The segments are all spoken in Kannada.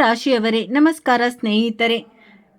ರಾಶಿಯವರೇ ನಮಸ್ಕಾರ ಸ್ನೇಹಿತರೆ.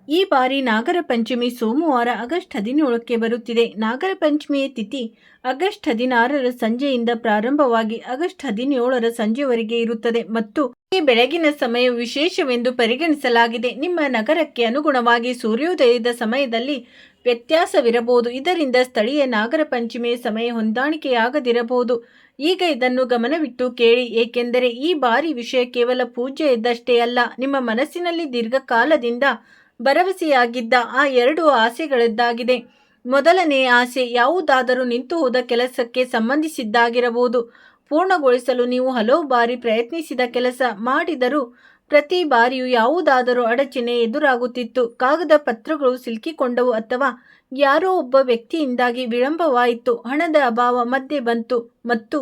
ಈ ಬಾರಿ ನಾಗರ ಪಂಚಮಿ ಸೋಮವಾರ ಆಗಸ್ಟ್ 17ಕ್ಕೆ ಬರುತ್ತಿದೆ. ನಾಗರ ಪಂಚಮಿಯ ತಿಥಿ ಆಗಸ್ಟ್ 16ರ ಸಂಜೆಯಿಂದ ಪ್ರಾರಂಭವಾಗಿ ಆಗಸ್ಟ್ 17ರ ಸಂಜೆವರೆಗೆ ಇರುತ್ತದೆ ಮತ್ತು ಈ ಬೆಳಗಿನ ಸಮಯ ವಿಶೇಷವೆಂದು ಪರಿಗಣಿಸಲಾಗಿದೆ. ನಿಮ್ಮ ನಗರಕ್ಕೆ ಅನುಗುಣವಾಗಿ ಸೂರ್ಯೋದಯದ ಸಮಯದಲ್ಲಿ ವ್ಯತ್ಯಾಸವಿರಬಹುದು. ಇದರಿಂದ ಸ್ಥಳೀಯ ನಾಗರ ಪಂಚಮಿಯ ಸಮಯ ಹೊಂದಾಣಿಕೆಯಾಗದಿರಬಹುದು. ಈಗ ಇದನ್ನು ಗಮನವಿಟ್ಟು ಕೇಳಿ, ಏಕೆಂದರೆ ಈ ಬಾರಿ ವಿಷಯ ಕೇವಲ ಪೂಜೆ ಇದ್ದಷ್ಟೇ ಅಲ್ಲ, ನಿಮ್ಮ ಮನಸ್ಸಿನಲ್ಲಿ ದೀರ್ಘಕಾಲದಿಂದ ಭರವಸೆಯಾಗಿದ್ದ ಆ ಎರಡು ಆಸೆಗಳದ್ದಾಗಿದೆ. ಮೊದಲನೇ ಆಸೆ ಯಾವುದಾದರೂ ನಿಂತು ಹೋದ ಕೆಲಸಕ್ಕೆ ಸಂಬಂಧಿಸಿದ್ದಾಗಿರಬಹುದು. ಪೂರ್ಣಗೊಳಿಸಲು ನೀವು ಹಲವು ಬಾರಿ ಪ್ರಯತ್ನಿಸಿದ ಕೆಲಸ ಮಾಡಿದರೂ ಪ್ರತಿ ಬಾರಿಯೂ ಯಾವುದಾದರೂ ಅಡಚಣೆ ಎದುರಾಗುತ್ತಿತ್ತು. ಕಾಗದ ಪತ್ರಗಳು ಸಿಲುಕಿಕೊಂಡವು ಅಥವಾ ಯಾರೋ ಒಬ್ಬ ವ್ಯಕ್ತಿಯಿಂದಾಗಿ ವಿಳಂಬವಾಯಿತು. ಹಣದ ಅಭಾವ ಮಧ್ಯೆ ಬಂತು ಮತ್ತು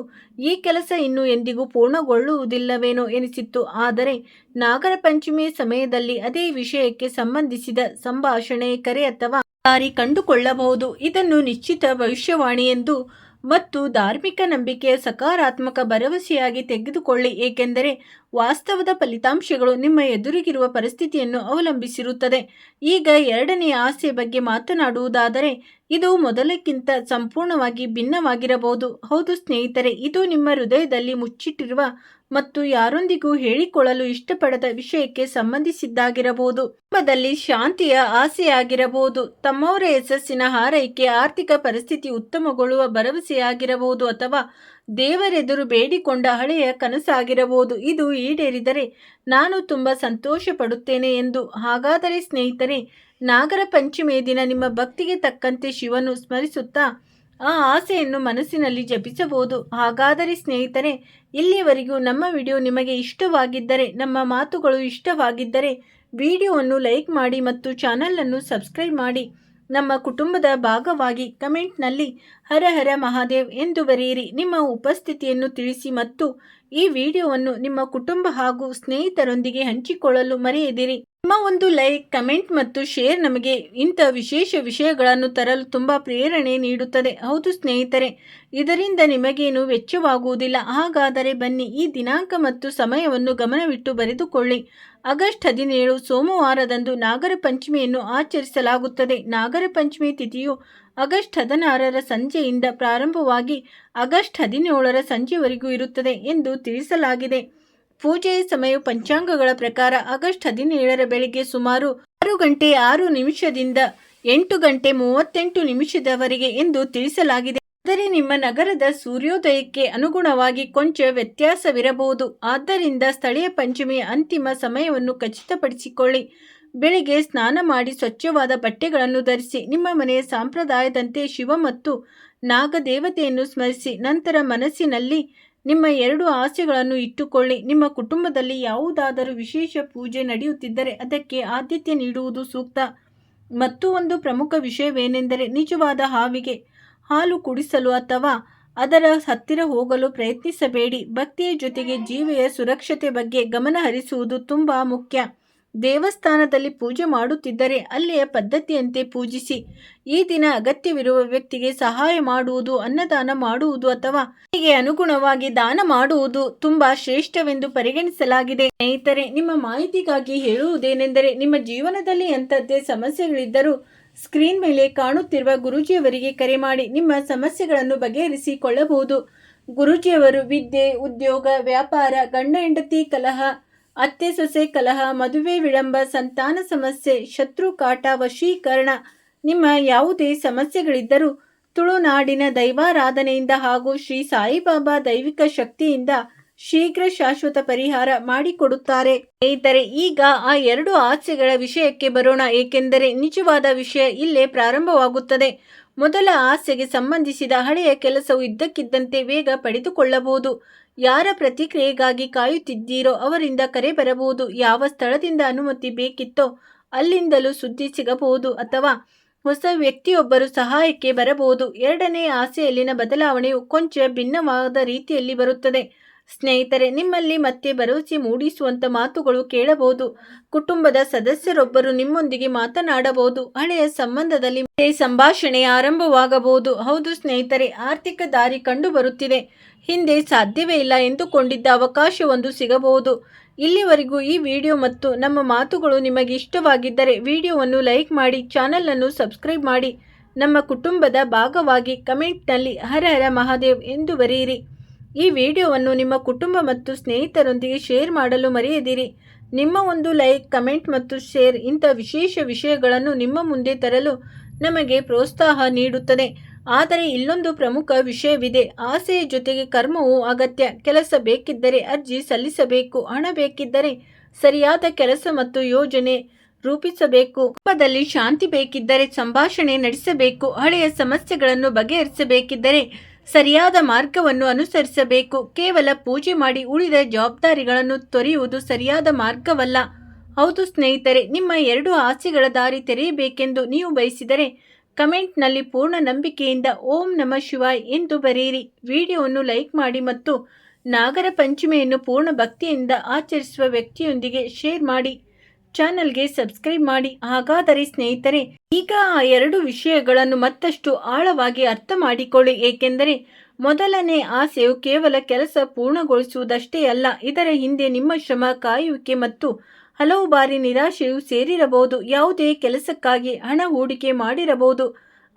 ಈ ಕೆಲಸ ಇನ್ನು ಎಂದಿಗೂ ಪೂರ್ಣಗೊಳ್ಳುವುದಿಲ್ಲವೇನೋ ಎನಿಸಿತ್ತು. ಆದರೆ ನಾಗರ ಪಂಚಮಿಯ ಸಮಯದಲ್ಲಿ ಅದೇ ವಿಷಯಕ್ಕೆ ಸಂಬಂಧಿಸಿದ ಸಂಭಾಷಣೆ, ಕರೆ ಅಥವಾ ದಾರಿ ಕಂಡುಕೊಳ್ಳಬಹುದು. ಇದನ್ನು ನಿಶ್ಚಿತ ಭವಿಷ್ಯವಾಣಿ ಎಂದು ಮತ್ತು ಧಾರ್ಮಿಕ ನಂಬಿಕೆಯ ಸಕಾರಾತ್ಮಕ ಭರವಸೆಯಾಗಿ ತೆಗೆದುಕೊಳ್ಳಿ, ಏಕೆಂದರೆ ವಾಸ್ತವದ ಫಲಿತಾಂಶಗಳು ನಿಮ್ಮ ಎದುರಿಗಿರುವ ಪರಿಸ್ಥಿತಿಯನ್ನು ಅವಲಂಬಿಸಿರುತ್ತದೆ. ಈಗ ಎರಡನೆಯ ಆಸೆಯ ಬಗ್ಗೆ ಮಾತನಾಡುವುದಾದರೆ, ಇದು ಮೊದಲಕ್ಕಿಂತ ಸಂಪೂರ್ಣವಾಗಿ ಭಿನ್ನವಾಗಿರಬಹುದು. ಹೌದು ಸ್ನೇಹಿತರೆ, ಇದು ನಿಮ್ಮ ಹೃದಯದಲ್ಲಿ ಮುಚ್ಚಿಟ್ಟಿರುವ ಮತ್ತು ಯಾರೊಂದಿಗೂ ಹೇಳಿಕೊಳ್ಳಲು ಇಷ್ಟಪಡದ ವಿಷಯಕ್ಕೆ ಸಂಬಂಧಿಸಿದ್ದಾಗಿರಬಹುದು. ಕುಟುಂಬದಲ್ಲಿ ಶಾಂತಿಯ ಆಸೆಯಾಗಿರಬಹುದು, ತಮ್ಮವರ ಯಶಸ್ಸಿನ ಹಾರೈಕೆ, ಆರ್ಥಿಕ ಪರಿಸ್ಥಿತಿ ಉತ್ತಮಗೊಳ್ಳುವ ಭರವಸೆಯಾಗಿರಬಹುದು ಅಥವಾ ದೇವರೆದುರು ಬೇಡಿಕೊಂಡ ಹಳೆಯ ಕನಸಾಗಿರಬಹುದು. ಇದು ಈಡೇರಿದರೆ ನಾನು ತುಂಬ ಸಂತೋಷ ಪಡುತ್ತೇನೆ ಎಂದು. ಹಾಗಾದರೆ ಸ್ನೇಹಿತರೆ, ನಾಗರ ಪಂಚಮಿಯ ದಿನ ನಿಮ್ಮ ಭಕ್ತಿಗೆ ತಕ್ಕಂತೆ ಶಿವನು ಸ್ಮರಿಸುತ್ತಾ ಆ ಆಸೆಯನ್ನು ಮನಸ್ಸಿನಲ್ಲಿ ಜಪಿಸಬಹುದು. ಹಾಗಾದರೆ ಸ್ನೇಹಿತರೆ, ಇಲ್ಲಿಯವರೆಗೂ ನಮ್ಮ ವಿಡಿಯೋ ನಿಮಗೆ ಇಷ್ಟವಾಗಿದ್ದರೆ, ನಮ್ಮ ಮಾತುಗಳು ಇಷ್ಟವಾಗಿದ್ದರೆ ವಿಡಿಯೋವನ್ನು ಲೈಕ್ ಮಾಡಿ ಮತ್ತು ಚಾನಲನ್ನು ಸಬ್ಸ್ಕ್ರೈಬ್ ಮಾಡಿ. ನಮ್ಮ ಕುಟುಂಬದ ಭಾಗವಾಗಿ ಕಮೆಂಟ್ನಲ್ಲಿ ಹರ ಹರ ಮಹಾದೇವ್ ಎಂದು ಬರೆಯಿರಿ. ನಿಮ್ಮ ಉಪಸ್ಥಿತಿಯನ್ನು ತಿಳಿಸಿ ಮತ್ತು ಈ ವಿಡಿಯೋವನ್ನು ನಿಮ್ಮ ಕುಟುಂಬ ಹಾಗೂ ಸ್ನೇಹಿತರೊಂದಿಗೆ ಹಂಚಿಕೊಳ್ಳಲು ಮರೆಯದಿರಿ. ನಿಮ್ಮ ಒಂದು ಲೈಕ್, ಕಮೆಂಟ್ ಮತ್ತು ಶೇರ್ ನಮಗೆ ಇಂಥ ವಿಶೇಷ ವಿಷಯಗಳನ್ನು ತರಲು ತುಂಬ ಪ್ರೇರಣೆ ನೀಡುತ್ತದೆ. ಹೌದು ಸ್ನೇಹಿತರೆ, ಇದರಿಂದ ನಿಮಗೇನು ವೆಚ್ಚವಾಗುವುದಿಲ್ಲ. ಹಾಗಾದರೆ ಬನ್ನಿ, ಈ ದಿನಾಂಕ ಮತ್ತು ಸಮಯವನ್ನು ಗಮನವಿಟ್ಟು ಬರೆದುಕೊಳ್ಳಿ. ಆಗಸ್ಟ್ 17 ಸೋಮವಾರದಂದು ನಾಗರ ಪಂಚಮಿಯನ್ನು ಆಚರಿಸಲಾಗುತ್ತದೆ. ನಾಗರ ಪಂಚಮಿ ತಿಥಿಯು ಆಗಸ್ಟ್ 16ರ ಸಂಜೆಯಿಂದ ಪ್ರಾರಂಭವಾಗಿ ಆಗಸ್ಟ್ 17ರ ಸಂಜೆವರೆಗೂ ಇರುತ್ತದೆ ಎಂದು ತಿಳಿಸಲಾಗಿದೆ. ಪೂಜೆಯ ಸಮಯ ಪಂಚಾಂಗಗಳ ಪ್ರಕಾರ ಆಗಸ್ಟ್ 17ರ ಬೆಳಗ್ಗೆ ಸುಮಾರು 6 ಗಂಟೆ 6 ನಿಮಿಷದಿಂದ 8 ಗಂಟೆ 38 ನಿಮಿಷದವರೆಗೆ ಎಂದು ತಿಳಿಸಲಾಗಿದೆ. ಆದರೆ ನಿಮ್ಮ ನಗರದ ಸೂರ್ಯೋದಯಕ್ಕೆ ಅನುಗುಣವಾಗಿ ಕೊಂಚ ವ್ಯತ್ಯಾಸವಿರಬಹುದು. ಆದ್ದರಿಂದ ಸ್ಥಳೀಯ ಪಂಚಮಿಯ ಅಂತಿಮ ಸಮಯವನ್ನು ಖಚಿತಪಡಿಸಿಕೊಳ್ಳಿ. ಬೆಳಿಗ್ಗೆ ಸ್ನಾನ ಮಾಡಿ ಸ್ವಚ್ಛವಾದ ಬಟ್ಟೆಗಳನ್ನು ಧರಿಸಿ, ನಿಮ್ಮ ಮನೆಯ ಸಂಪ್ರದಾಯದಂತೆ ಶಿವ ಮತ್ತು ನಾಗದೇವತೆಯನ್ನು ಸ್ಮರಿಸಿ, ನಂತರ ಮನಸ್ಸಿನಲ್ಲಿ ನಿಮ್ಮ ಎರಡು ಆಸೆಗಳನ್ನು ಇಟ್ಟುಕೊಳ್ಳಿ. ನಿಮ್ಮ ಕುಟುಂಬದಲ್ಲಿ ಯಾವುದಾದರೂ ವಿಶೇಷ ಪೂಜೆ ನಡೆಯುತ್ತಿದ್ದರೆ ಅದಕ್ಕೆ ಆದ್ಯತೆ ನೀಡುವುದು ಸೂಕ್ತ. ಮತ್ತು ಒಂದು ಪ್ರಮುಖ ವಿಷಯವೇನೆಂದರೆ, ನಿಜವಾದ ಹಾವಿಗೆ ಹಾಲು ಕುಡಿಸಲು ಅಥವಾ ಅದರ ಹತ್ತಿರ ಹೋಗಲು ಪ್ರಯತ್ನಿಸಬೇಡಿ. ಭಕ್ತಿಯ ಜೊತೆಗೆ ಜೀವಿಯ ಸುರಕ್ಷತೆ ಬಗ್ಗೆ ಗಮನ ಹರಿಸುವುದು ತುಂಬ ಮುಖ್ಯ. ದೇವಸ್ಥಾನದಲ್ಲಿ ಪೂಜೆ ಮಾಡುತ್ತಿದ್ದರೆ ಅಲ್ಲಿಯ ಪದ್ಧತಿಯಂತೆ ಪೂಜಿಸಿ. ಈ ದಿನ ಅಗತ್ಯವಿರುವ ವ್ಯಕ್ತಿಗೆ ಸಹಾಯ ಮಾಡುವುದು, ಅನ್ನದಾನ ಮಾಡುವುದು ಅಥವಾ ಹೀಗೆ ಅನುಗುಣವಾಗಿ ದಾನ ಮಾಡುವುದು ತುಂಬ ಶ್ರೇಷ್ಠವೆಂದು ಪರಿಗಣಿಸಲಾಗಿದೆ. ಸ್ನೇಹಿತರೆ, ನಿಮ್ಮ ಮಾಹಿತಿಗಾಗಿ ಹೇಳುವುದೇನೆಂದರೆ, ನಿಮ್ಮ ಜೀವನದಲ್ಲಿ ಎಂಥದ್ದೇ ಸಮಸ್ಯೆಗಳಿದ್ದರೂ ಸ್ಕ್ರೀನ್ ಮೇಲೆ ಕಾಣುತ್ತಿರುವ ಗುರೂಜಿಯವರಿಗೆ ಕರೆ ಮಾಡಿ ನಿಮ್ಮ ಸಮಸ್ಯೆಗಳನ್ನು ಬಗೆಹರಿಸಿಕೊಳ್ಳಬಹುದು. ಗುರೂಜಿಯವರು ವಿದ್ಯೆ, ಉದ್ಯೋಗ, ವ್ಯಾಪಾರ, ಗಂಡ ಹೆಂಡತಿ ಕಲಹ, ಅತ್ತೆ ಸೊಸೆ ಕಲಹ, ಮದುವೆ ವಿಳಂಬ, ಸಂತಾನ ಸಮಸ್ಯೆ, ಶತ್ರು ಕಾಟ, ವಶೀಕರಣ, ನಿಮ್ಮ ಯಾವುದೇ ಸಮಸ್ಯೆಗಳಿದ್ದರೂ ತುಳುನಾಡಿನ ದೈವಾರಾಧನೆಯಿಂದ ಹಾಗೂ ಶ್ರೀ ಸಾಯಿಬಾಬಾ ದೈವಿಕ ಶಕ್ತಿಯಿಂದ ಶೀಘ್ರ ಶಾಶ್ವತ ಪರಿಹಾರ ಮಾಡಿಕೊಡುತ್ತಾರೆ. ಸ್ನೇಹಿತರೆ, ಈಗ ಆ ಎರಡು ಆಸೆಗಳ ವಿಷಯಕ್ಕೆ ಬರೋಣ, ಏಕೆಂದರೆ ನಿಜವಾದ ವಿಷಯ ಇಲ್ಲೇ ಪ್ರಾರಂಭವಾಗುತ್ತದೆ. ಮೊದಲ ಆಸೆಗೆ ಸಂಬಂಧಿಸಿದ ಹಳೆಯ ಕೆಲಸವು ಇದ್ದಕ್ಕಿದ್ದಂತೆ ವೇಗ ಪಡೆದುಕೊಳ್ಳಬಹುದು. ಯಾರ ಪ್ರತಿಕ್ರಿಯೆಗಾಗಿ ಕಾಯುತ್ತಿದ್ದೀರೋ ಅವರಿಂದ ಕರೆ ಬರಬಹುದು. ಯಾವ ಸ್ಥಳದಿಂದ ಅನುಮತಿ ಬೇಕಿತ್ತೋ ಅಲ್ಲಿಂದಲೂ ಸುದ್ದಿ ಸಿಗಬಹುದು ಅಥವಾ ಹೊಸ ವ್ಯಕ್ತಿಯೊಬ್ಬರು ಸಹಾಯಕ್ಕೆ ಬರಬಹುದು. ಎರಡನೇ ಆಸೆಯಲ್ಲಿನ ಬದಲಾವಣೆಯು ಕೊಂಚ ಭಿನ್ನವಾದ ರೀತಿಯಲ್ಲಿ ಬರುತ್ತದೆ. ಸ್ನೇಹಿತರೆ, ನಿಮ್ಮಲ್ಲಿ ಮತ್ತೆ ಭರವಸೆ ಮೂಡಿಸುವಂಥ ಮಾತುಗಳು ಕೇಳಬಹುದು. ಕುಟುಂಬದ ಸದಸ್ಯರೊಬ್ಬರು ನಿಮ್ಮೊಂದಿಗೆ ಮಾತನಾಡಬಹುದು. ಹಳೆಯ ಸಂಬಂಧದಲ್ಲಿ ಮತ್ತೆ ಸಂಭಾಷಣೆ ಆರಂಭವಾಗಬಹುದು. ಹೌದು ಸ್ನೇಹಿತರೆ, ಆರ್ಥಿಕ ದಾರಿ ಕಂಡು ಬರುತ್ತಿದೆ. ಹಿಂದೆ ಸಾಧ್ಯವೇ ಇಲ್ಲ ಎಂದುಕೊಂಡಿದ್ದ ಅವಕಾಶವೊಂದು ಸಿಗಬಹುದು. ಇಲ್ಲಿವರೆಗೂ ಈ ವಿಡಿಯೋ ಮತ್ತು ನಮ್ಮ ಮಾತುಗಳು ನಿಮಗೆ ಇಷ್ಟವಾಗಿದ್ದರೆ ವಿಡಿಯೋವನ್ನು ಲೈಕ್ ಮಾಡಿ, ಚಾನಲನ್ನು ಸಬ್ಸ್ಕ್ರೈಬ್ ಮಾಡಿ, ನಮ್ಮ ಕುಟುಂಬದ ಭಾಗವಾಗಿ ಕಮೆಂಟ್ನಲ್ಲಿ ಹರ ಹರ ಮಹಾದೇವ್ ಎಂದು ಬರೆಯಿರಿ. ಈ ವಿಡಿಯೋವನ್ನು ನಿಮ್ಮ ಕುಟುಂಬ ಮತ್ತು ಸ್ನೇಹಿತರೊಂದಿಗೆ ಶೇರ್ ಮಾಡಲು ಮರೆಯದಿರಿ. ನಿಮ್ಮ ಒಂದು ಲೈಕ್, ಕಮೆಂಟ್ ಮತ್ತು ಶೇರ್ ಇಂಥ ವಿಶೇಷ ವಿಷಯಗಳನ್ನು ನಿಮ್ಮ ಮುಂದೆ ತರಲು ನಮಗೆ ಪ್ರೋತ್ಸಾಹ ನೀಡುತ್ತದೆ. ಆದರೆ ಇಲ್ಲೊಂದು ಪ್ರಮುಖ ವಿಷಯವಿದೆ. ಆಸೆಯ ಜೊತೆಗೆ ಕರ್ಮವೂ ಅಗತ್ಯ. ಕೆಲಸ ಬೇಕಿದ್ದರೆ ಅರ್ಜಿ ಸಲ್ಲಿಸಬೇಕು. ಹಣ ಬೇಕಿದ್ದರೆ ಸರಿಯಾದ ಕೆಲಸ ಮತ್ತು ಯೋಜನೆ ರೂಪಿಸಬೇಕು. ಕುಟುಂಬದಲ್ಲಿ ಶಾಂತಿ ಬೇಕಿದ್ದರೆ ಸಂಭಾಷಣೆ ನಡೆಸಬೇಕು. ಹಳೆಯ ಸಮಸ್ಯೆಗಳನ್ನು ಬಗೆಹರಿಸಬೇಕಿದ್ದರೆ ಸರಿಯಾದ ಮಾರ್ಗವನ್ನು ಅನುಸರಿಸಬೇಕು. ಕೇವಲ ಪೂಜೆ ಮಾಡಿ ಉಳಿದ ಜವಾಬ್ದಾರಿಗಳನ್ನು ತೊರೆಯುವುದು ಸರಿಯಾದ ಮಾರ್ಗವಲ್ಲ. ಹೌದು ಸ್ನೇಹಿತರೆ, ನಿಮ್ಮ 2 ಆಸೆಗಳ ದಾರಿ ತೆರೆಯಬೇಕೆಂದು ನೀವು ಬಯಸಿದರೆ ಕಮೆಂಟ್ನಲ್ಲಿ ಪೂರ್ಣ ನಂಬಿಕೆಯಿಂದ ಓಂ ನಮಃ ಶಿವಾಯ್ ಎಂದು ಬರೆಯಿರಿ. ವಿಡಿಯೋವನ್ನು ಲೈಕ್ ಮಾಡಿ ಮತ್ತು ನಾಗರ ಪಂಚಮಿಯನ್ನು ಪೂರ್ಣ ಭಕ್ತಿಯಿಂದ ಆಚರಿಸುವ ವ್ಯಕ್ತಿಯೊಂದಿಗೆ ಶೇರ್ ಮಾಡಿ. ಚಾನಲ್ಗೆ ಸಬ್ಸ್ಕ್ರೈಬ್ ಮಾಡಿ. ಹಾಗಾದರೆ ಸ್ನೇಹಿತರೆ, ಈಗ ಆ 2 ವಿಷಯಗಳನ್ನು ಮತ್ತಷ್ಟು ಆಳವಾಗಿ ಅರ್ಥ ಮಾಡಿಕೊಳ್ಳಿ. ಏಕೆಂದರೆ ಮೊದಲನೇ ಆಸೆಯು ಕೇವಲ ಕೆಲಸ ಪೂರ್ಣಗೊಳಿಸುವುದಷ್ಟೇ ಅಲ್ಲ, ಇದರ ಹಿಂದೆ ನಿಮ್ಮ ಶ್ರಮ, ಕಾಯುವಿಕೆ ಮತ್ತು ಹಲವು ಬಾರಿ ನಿರಾಶೆಯು ಸೇರಿರಬಹುದು. ಯಾವುದೇ ಕೆಲಸಕ್ಕಾಗಿ ಹಣ ಹೂಡಿಕೆ ಮಾಡಿರಬಹುದು,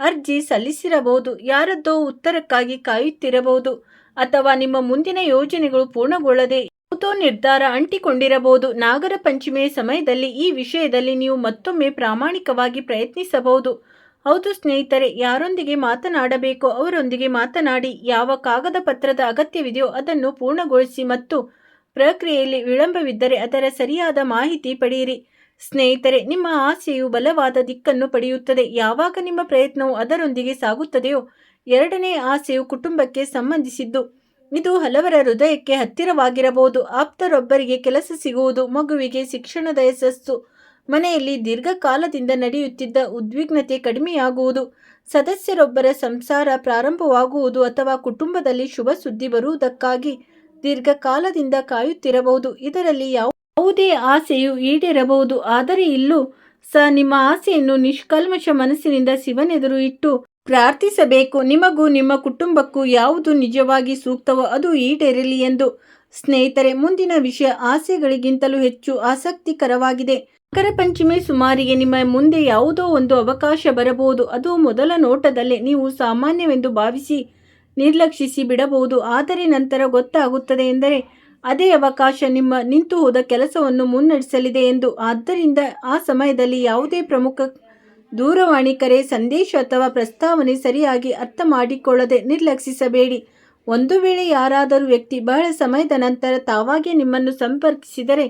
ಅರ್ಜಿ ಸಲ್ಲಿಸಿರಬಹುದು, ಯಾರದ್ದೋ ಉತ್ತರಕ್ಕಾಗಿ ಕಾಯುತ್ತಿರಬಹುದು, ಅಥವಾ ನಿಮ್ಮ ಮುಂದಿನ ಯೋಜನೆಗಳು ಪೂರ್ಣಗೊಳ್ಳದೆ ಯಾವುದೋ ನಿರ್ಧಾರ ಅಂಟಿಕೊಂಡಿರಬಹುದು. ನಾಗರ ಪಂಚಮಿಯ ಸಮಯದಲ್ಲಿ ಈ ವಿಷಯದಲ್ಲಿ ನೀವು ಮತ್ತೊಮ್ಮೆ ಪ್ರಾಮಾಣಿಕವಾಗಿ ಪ್ರಯತ್ನಿಸಬಹುದು. ಹೌದು ಸ್ನೇಹಿತರೆ, ಯಾರೊಂದಿಗೆ ಮಾತನಾಡಬೇಕೋ ಅವರೊಂದಿಗೆ ಮಾತನಾಡಿ. ಯಾವ ಕಾಗದ ಪತ್ರದ ಅಗತ್ಯವಿದೆಯೋ ಅದನ್ನು ಪೂರ್ಣಗೊಳಿಸಿ ಮತ್ತು ಪ್ರಕ್ರಿಯೆಯಲ್ಲಿ ವಿಳಂಬವಿದ್ದರೆ ಅದರ ಸರಿಯಾದ ಮಾಹಿತಿ ಪಡೆಯಿರಿ. ಸ್ನೇಹಿತರೆ, ನಿಮ್ಮ ಆಸೆಯು ಬಲವಾದ ದಿಕ್ಕನ್ನು ಪಡೆಯುತ್ತದೆ ಯಾವಾಗ ನಿಮ್ಮ ಪ್ರಯತ್ನವು ಅದರೊಂದಿಗೆ ಸಾಗುತ್ತದೆಯೋ. 2ನೇ ಆಸೆಯು ಕುಟುಂಬಕ್ಕೆ ಸಂಬಂಧಿಸಿದ್ದು. ಇದು ಹಲವರ ಹೃದಯಕ್ಕೆ ಹತ್ತಿರವಾಗಿರಬಹುದು. ಆಪ್ತರೊಬ್ಬರಿಗೆ ಕೆಲಸ ಸಿಗುವುದು, ಮಗುವಿಗೆ ಶಿಕ್ಷಣದ ಯಶಸ್ಸು, ಮನೆಯಲ್ಲಿ ದೀರ್ಘಕಾಲದಿಂದ ನಡೆಯುತ್ತಿದ್ದ ಉದ್ವಿಗ್ನತೆ ಕಡಿಮೆಯಾಗುವುದು, ಸದಸ್ಯರೊಬ್ಬರ ಸಂಸಾರ ಪ್ರಾರಂಭವಾಗುವುದು, ಅಥವಾ ಕುಟುಂಬದಲ್ಲಿ ಶುಭ ಸುದ್ದಿ ಬರುವುದಕ್ಕಾಗಿ ದೀರ್ಘಕಾಲದಿಂದ ಕಾಯುತ್ತಿರಬಹುದು. ಇದರಲ್ಲಿ ಯಾವುದೇ ಆಸೆಯು ಈಡೇರಬಹುದು. ಆದರೆ ಇಲ್ಲೂ ಸಹ ನಿಮ್ಮ ಆಸೆಯನ್ನು ನಿಷ್ಕಲ್ಮಶ ಮನಸ್ಸಿನಿಂದ ಶಿವನೆದುರು ಇಟ್ಟು ಪ್ರಾರ್ಥಿಸಬೇಕು. ನಿಮಗೂ ನಿಮ್ಮ ಕುಟುಂಬಕ್ಕೂ ಯಾವುದು ನಿಜವಾಗಿ ಸೂಕ್ತವೋ ಅದು ಈಡೇರಲಿ ಎಂದು. ಸ್ನೇಹಿತರೆ, ಮುಂದಿನ ವಿಷಯ ಆಸೆಗಳಿಗಿಂತಲೂ ಹೆಚ್ಚು ಆಸಕ್ತಿಕರವಾಗಿದೆ. ನಾಗರ ಪಂಚಮಿ ಸುಮಾರಿಗೆ ನಿಮ್ಮ ಮುಂದೆ ಯಾವುದೋ ಒಂದು ಅವಕಾಶ ಬರಬಹುದು. ಅದು ಮೊದಲ ನೋಟದಲ್ಲೇ ನೀವು ಸಾಮಾನ್ಯವೆಂದು ಭಾವಿಸಿ ನಿರ್ಲಕ್ಷಿಸಿ ಬಿಡಬಹುದು. ಆದರೆ ನಂತರ ಗೊತ್ತಾಗುತ್ತದೆ ಎಂದರೆ ಅದೇ ಅವಕಾಶ ನಿಮ್ಮ ನಿಂತು ಹೋದ ಕೆಲಸವನ್ನು ಮುನ್ನಡೆಸಲಿದೆ ಎಂದು. ಆದ್ದರಿಂದ ಆ ಸಮಯದಲ್ಲಿ ಯಾವುದೇ ಪ್ರಮುಖ ದೂರವಾಣಿ ಕರೆ, ಸಂದೇಶ ಅಥವಾ ಪ್ರಸ್ತಾವನೆ ಸರಿಯಾಗಿ ಅರ್ಥ ಮಾಡಿಕೊಳ್ಳದೆ ನಿರ್ಲಕ್ಷಿಸಬೇಡಿ. ಒಂದು ವೇಳೆ ಯಾರಾದರೂ ವ್ಯಕ್ತಿ ಬಹಳ ಸಮಯದ ನಂತರ ತಾವಾಗೇ ನಿಮ್ಮನ್ನು ಸಂಪರ್ಕಿಸಿದರೆ,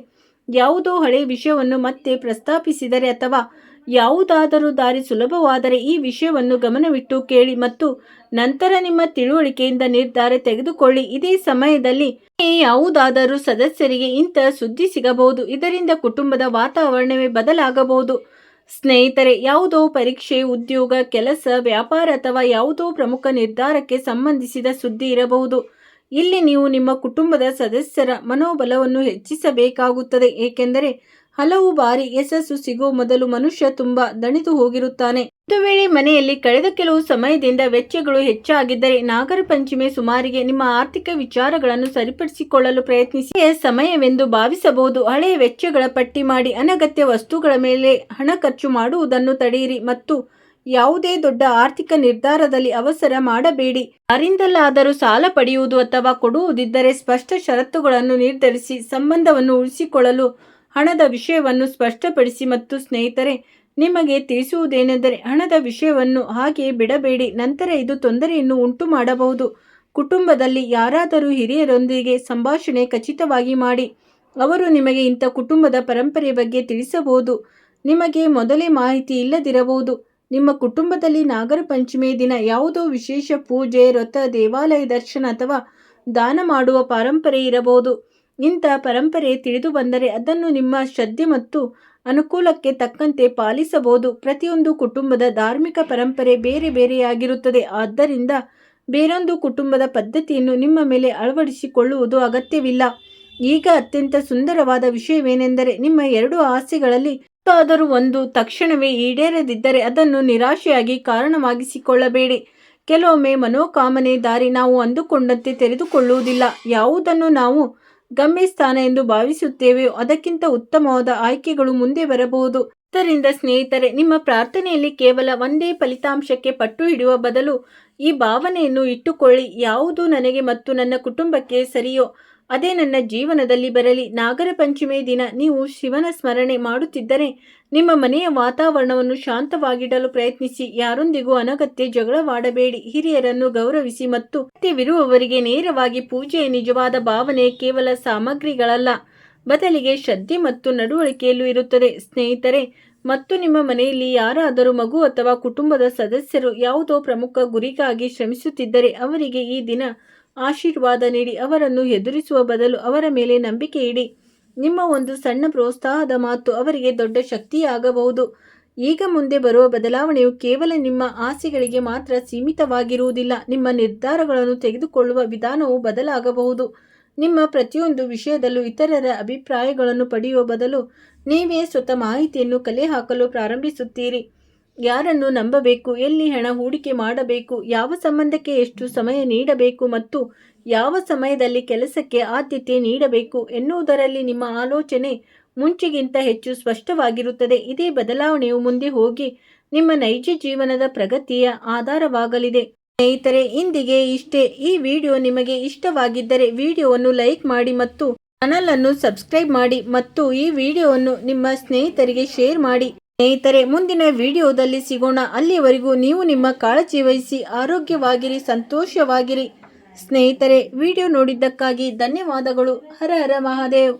ಯಾವುದೋ ಹಳೆಯ ವಿಷಯವನ್ನು ಮತ್ತೆ ಪ್ರಸ್ತಾಪಿಸಿದರೆ ಅಥವಾ ಯಾವುದಾದರೂ ದಾರಿ ಸುಲಭವಾದರೆ ಈ ವಿಷಯವನ್ನು ಗಮನವಿಟ್ಟು ಕೇಳಿ ಮತ್ತು ನಂತರ ನಿಮ್ಮ ತಿಳುವಳಿಕೆಯಿಂದ ನಿರ್ಧಾರ ತೆಗೆದುಕೊಳ್ಳಿ. ಇದೇ ಸಮಯದಲ್ಲಿ ಯಾವುದಾದರೂ ಸದಸ್ಯರಿಗೆ ಇಂತಹ ಸುದ್ದಿ ಸಿಗಬಹುದು. ಇದರಿಂದ ಕುಟುಂಬದ ವಾತಾವರಣವೇ ಬದಲಾಗಬಹುದು. ಸ್ನೇಹಿತರೆ, ಯಾವುದೋ ಪರೀಕ್ಷೆ, ಉದ್ಯೋಗ, ಕೆಲಸ, ವ್ಯಾಪಾರ ಅಥವಾ ಯಾವುದೋ ಪ್ರಮುಖ ನಿರ್ಧಾರಕ್ಕೆ ಸಂಬಂಧಿಸಿದ ಸುದ್ದಿ ಇರಬಹುದು. ಇಲ್ಲಿ ನೀವು ನಿಮ್ಮ ಕುಟುಂಬದ ಸದಸ್ಯರ ಮನೋಬಲವನ್ನು ಹೆಚ್ಚಿಸಬೇಕಾಗುತ್ತದೆ. ಏಕೆಂದರೆ ಹಲವು ಬಾರಿ ಯಶಸ್ಸು ಸಿಗುವ ಮೊದಲು ಮನುಷ್ಯ ತುಂಬಾ ದಣಿದು ಹೋಗಿರುತ್ತಾನೆ. ಒಂದು ವೇಳೆ ಮನೆಯಲ್ಲಿ ಕಳೆದ ಕೆಲವು ಸಮಯದಿಂದ ವೆಚ್ಚಗಳು ಹೆಚ್ಚಾಗಿದ್ದರೆ ನಾಗರ ಪಂಚಮಿ ಸುಮಾರಿಗೆ ನಿಮ್ಮ ಆರ್ಥಿಕ ವಿಚಾರಗಳನ್ನು ಸರಿಪಡಿಸಿಕೊಳ್ಳಲು ಪ್ರಯತ್ನಿಸಿ ಸಮಯವೆಂದು ಭಾವಿಸಬಹುದು. ಹಳೆಯ ವೆಚ್ಚಗಳ ಪಟ್ಟಿ ಮಾಡಿ ಅನಗತ್ಯ ವಸ್ತುಗಳ ಮೇಲೆ ಹಣ ಖರ್ಚು ಮಾಡುವುದನ್ನು ತಡೆಯಿರಿ ಮತ್ತು ಯಾವುದೇ ದೊಡ್ಡ ಆರ್ಥಿಕ ನಿರ್ಧಾರದಲ್ಲಿ ಅವಸರ ಮಾಡಬೇಡಿ. ಯಾರಿಂದಲಾದರೂ ಸಾಲ ಪಡೆಯುವುದು ಅಥವಾ ಕೊಡುವುದಿದ್ದರೆ ಸ್ಪಷ್ಟ ಷರತ್ತುಗಳನ್ನು ನಿರ್ಧರಿಸಿ. ಸಂಬಂಧವನ್ನು ಉಳಿಸಿಕೊಳ್ಳಲು ಹಣದ ವಿಷಯವನ್ನು ಸ್ಪಷ್ಟಪಡಿಸಿ. ಮತ್ತು ಸ್ನೇಹಿತರೆ, ನಿಮಗೆ ತಿಳಿಸುವುದೇನೆಂದರೆ ಹಣದ ವಿಷಯವನ್ನು ಹಾಗೆಯೇ ಬಿಡಬೇಡಿ. ನಂತರ ಇದು ತೊಂದರೆಯನ್ನು ಉಂಟು ಮಾಡಬಹುದು. ಕುಟುಂಬದಲ್ಲಿ ಯಾರಾದರೂ ಹಿರಿಯರೊಂದಿಗೆ ಸಂಭಾಷಣೆ ಖಚಿತವಾಗಿ ಮಾಡಿ. ಅವರು ನಿಮಗೆ ಇಂಥ ಕುಟುಂಬದ ಪರಂಪರೆಯ ಬಗ್ಗೆ ತಿಳಿಸಬಹುದು. ನಿಮಗೆ ಮೊದಲೇ ಮಾಹಿತಿ ಇಲ್ಲದಿರಬಹುದು. ನಿಮ್ಮ ಕುಟುಂಬದಲ್ಲಿ ನಾಗರ ಪಂಚಮಿಯ ದಿನ ಯಾವುದೋ ವಿಶೇಷ ಪೂಜೆ, ವ್ರತ, ದೇವಾಲಯ ದರ್ಶನ ಅಥವಾ ದಾನ ಮಾಡುವ ಪರಂಪರೆ ಇರಬಹುದು. ಇಂಥ ಪರಂಪರೆ ತಿಳಿದು ಬಂದರೆ ಅದನ್ನು ನಿಮ್ಮ ಶ್ರದ್ಧೆ ಮತ್ತು ಅನುಕೂಲಕ್ಕೆ ತಕ್ಕಂತೆ ಪಾಲಿಸಬಹುದು. ಪ್ರತಿಯೊಂದು ಕುಟುಂಬದ ಧಾರ್ಮಿಕ ಪರಂಪರೆ ಬೇರೆ ಬೇರೆಯಾಗಿರುತ್ತದೆ. ಆದ್ದರಿಂದ ಬೇರೊಂದು ಕುಟುಂಬದ ಪದ್ಧತಿಯನ್ನು ನಿಮ್ಮ ಮೇಲೆ ಅಳವಡಿಸಿಕೊಳ್ಳುವುದು ಅಗತ್ಯವಿಲ್ಲ. ಈಗ ಅತ್ಯಂತ ಸುಂದರವಾದ ವಿಷಯವೇನೆಂದರೆ ನಿಮ್ಮ 2 ಆಸೆಗಳಲ್ಲಿ ಯಾವುದಾದರೂ ಒಂದು ತಕ್ಷಣವೇ ಈಡೇರದಿದ್ದರೆ ಅದನ್ನು ನಿರಾಶೆಯಾಗಿ ಕಾರಣವಾಗಿಸಿಕೊಳ್ಳಬೇಡಿ. ಕೆಲವೊಮ್ಮೆ ಮನೋಕಾಮನೆ ದಾರಿ ನಾವು ಅಂದುಕೊಂಡಂತೆ ತೆರೆದುಕೊಳ್ಳುವುದಿಲ್ಲ. ಯಾವುದನ್ನು ನಾವು ಗಮ್ಯಸ್ಥಾನ ಎಂದು ಭಾವಿಸುತ್ತೇವೆಯೋ ಅದಕ್ಕಿಂತ ಉತ್ತಮವಾದ ಆಯ್ಕೆಗಳು ಮುಂದೆ ಬರಬಹುದು. ಆದ್ದರಿಂದ ಸ್ನೇಹಿತರೆ, ನಿಮ್ಮ ಪ್ರಾರ್ಥನೆಯಲ್ಲಿ ಕೇವಲ ಒಂದೇ ಫಲಿತಾಂಶಕ್ಕೆ ಪಟ್ಟು ಹಿಡಿಯುವ ಬದಲು ಈ ಭಾವನೆಯನ್ನು ಇಟ್ಟುಕೊಳ್ಳಿ: ಯಾವುದು ನನಗೆ ಮತ್ತು ನನ್ನ ಕುಟುಂಬಕ್ಕೆ ಸರಿಯೋ ಅದೇ ನನ್ನ ಜೀವನದಲ್ಲಿ ಬರಲಿ. ನಾಗರ ಪಂಚಮಿ ದಿನ ನೀವು ಶಿವನ ಸ್ಮರಣೆ ಮಾಡುತ್ತಿದ್ದರೆ ನಿಮ್ಮ ಮನೆಯ ವಾತಾವರಣವನ್ನು ಶಾಂತವಾಗಿಡಲು ಪ್ರಯತ್ನಿಸಿ. ಯಾರೊಂದಿಗೂ ಅನಗತ್ಯ ಜಗಳವಾಡಬೇಡಿ. ಹಿರಿಯರನ್ನು ಗೌರವಿಸಿ ಮತ್ತು ಅಗತ್ಯವಿರುವವರಿಗೆ ನೇರವಾಗಿ. ಪೂಜೆಯ ನಿಜವಾದ ಭಾವನೆ ಕೇವಲ ಸಾಮಗ್ರಿಗಳಲ್ಲ, ಬದಲಿಗೆ ಶ್ರದ್ಧೆ ಮತ್ತು ನಡವಳಿಕೆಯಲ್ಲೂ ಇರುತ್ತದೆ. ಸ್ನೇಹಿತರೆ, ಮತ್ತು ನಿಮ್ಮ ಮನೆಯಲ್ಲಿ ಯಾರಾದರೂ ಮಗು ಅಥವಾ ಕುಟುಂಬದ ಸದಸ್ಯರು ಯಾವುದೋ ಪ್ರಮುಖ ಗುರಿಗಾಗಿ ಶ್ರಮಿಸುತ್ತಿದ್ದರೆ ಅವರಿಗೆ ಈ ದಿನ ಆಶೀರ್ವಾದ ನೀಡಿ. ಅವರನ್ನು ಎದುರಿಸುವ ಬದಲು ಅವರ ಮೇಲೆ ನಂಬಿಕೆ ಇಡಿ. ನಿಮ್ಮ ಒಂದು ಸಣ್ಣ ಪ್ರೋತ್ಸಾಹದ ಮಾತು ಅವರಿಗೆ ದೊಡ್ಡ ಶಕ್ತಿಯಾಗಬಹುದು. ಈಗ ಮುಂದೆ ಬರುವ ಬದಲಾವಣೆಯು ಕೇವಲ ನಿಮ್ಮ ಆಸೆಗಳಿಗೆ ಮಾತ್ರ ಸೀಮಿತವಾಗಿರುವುದಿಲ್ಲ. ನಿಮ್ಮ ನಿರ್ಧಾರಗಳನ್ನು ತೆಗೆದುಕೊಳ್ಳುವ ವಿಧಾನವು ಬದಲಾಗಬಹುದು. ನಿಮ್ಮ ಪ್ರತಿಯೊಂದು ವಿಷಯದಲ್ಲೂ ಇತರರ ಅಭಿಪ್ರಾಯಗಳನ್ನು ಪಡೆಯುವ ಬದಲು ನೀವೇ ಸ್ವತಃ ಮಾಹಿತಿಯನ್ನು ಕಲೆ ಹಾಕಲು ಪ್ರಾರಂಭಿಸುತ್ತೀರಿ. ಯಾರನ್ನು ನಂಬಬೇಕು, ಎಲ್ಲಿ ಹಣ ಹೂಡಿಕೆ ಮಾಡಬೇಕು, ಯಾವ ಸಂಬಂಧಕ್ಕೆ ಎಷ್ಟು ಸಮಯ ನೀಡಬೇಕು ಮತ್ತು ಯಾವ ಸಮಯದಲ್ಲಿ ಕೆಲಸಕ್ಕೆ ಆದ್ಯತೆ ನೀಡಬೇಕು ಎನ್ನುವುದರಲ್ಲಿ ನಿಮ್ಮ ಆಲೋಚನೆ ಮುಂಚೆಗಿಂತ ಹೆಚ್ಚು ಸ್ಪಷ್ಟವಾಗಿರುತ್ತದೆ. ಇದೇ ಬದಲಾವಣೆಯು ಮುಂದೆ ಹೋಗಿ ನಿಮ್ಮ ನೈಜ ಜೀವನದ ಪ್ರಗತಿಯ ಆಧಾರವಾಗಲಿದೆ. ಸ್ನೇಹಿತರೆ, ಇಂದಿಗೆ ಇಷ್ಟೇ. ಈ ವಿಡಿಯೋ ನಿಮಗೆ ಇಷ್ಟವಾಗಿದ್ದರೆ ವಿಡಿಯೋವನ್ನು ಲೈಕ್ ಮಾಡಿ ಮತ್ತು ಚಾನಲ್ ಅನ್ನು ಸಬ್ಸ್ಕ್ರೈಬ್ ಮಾಡಿ ಮತ್ತು ಈ ವಿಡಿಯೋವನ್ನು ನಿಮ್ಮ ಸ್ನೇಹಿತರಿಗೆ ಶೇರ್ ಮಾಡಿ. ಸ್ನೇಹಿತರೆ, ಮುಂದಿನ ವಿಡಿಯೋದಲ್ಲಿ ಸಿಗೋಣ. ಅಲ್ಲಿಯವರೆಗೂ ನೀವು ನಿಮ್ಮ ಕಾಳಜಿ ವಹಿಸಿ ಆರೋಗ್ಯವಾಗಿರಿ, ಸಂತೋಷವಾಗಿರಿ. ಸ್ನೇಹಿತರೆ, ವಿಡಿಯೋ ನೋಡಿದ್ದಕ್ಕಾಗಿ ಧನ್ಯವಾದಗಳು. ಹರ ಹರ ಮಹಾದೇವ್.